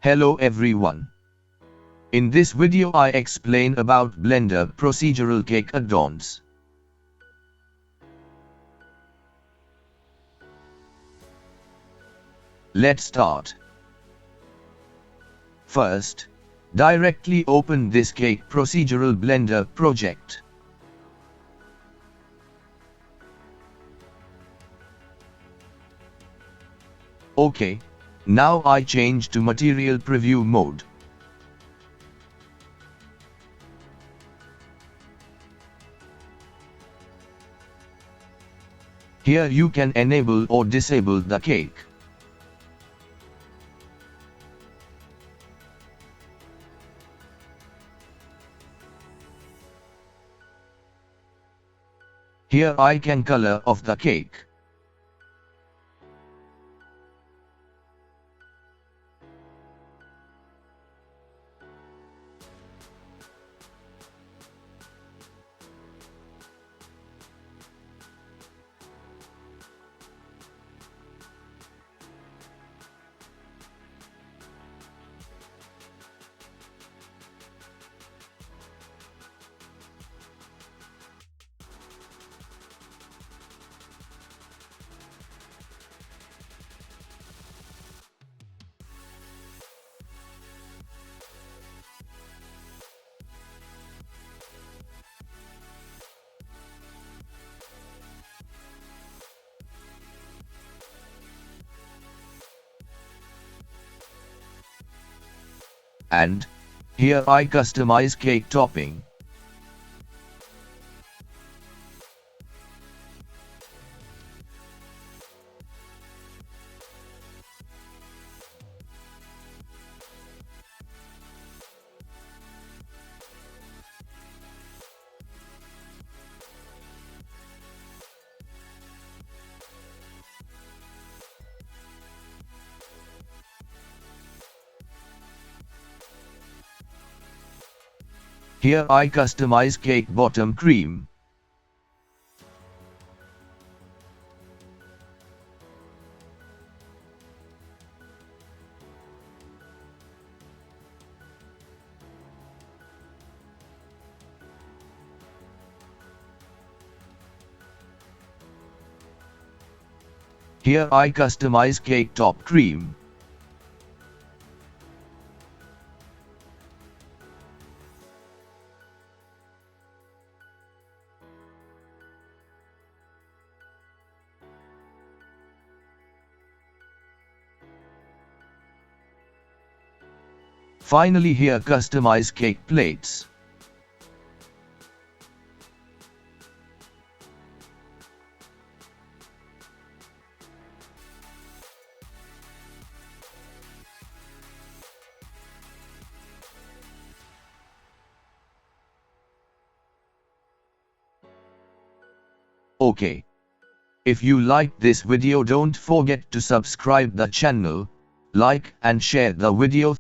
Hello everyone. In this video I explain about Blender procedural cake add-ons. Let's start. First, directly open this cake procedural Blender project. OK. Now I change to material preview mode. Here you can enable or disable the cake. Here I can color of the cake. And here I customize cake topping. Here I customize cake bottom cream. Here I customize cake top cream. Finally here customize cake plates. Okay. If you like this video, don't forget to subscribe the channel, like and share the video.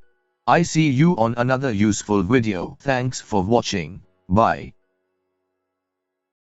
I see you on another useful video. Thanks for watching. Bye.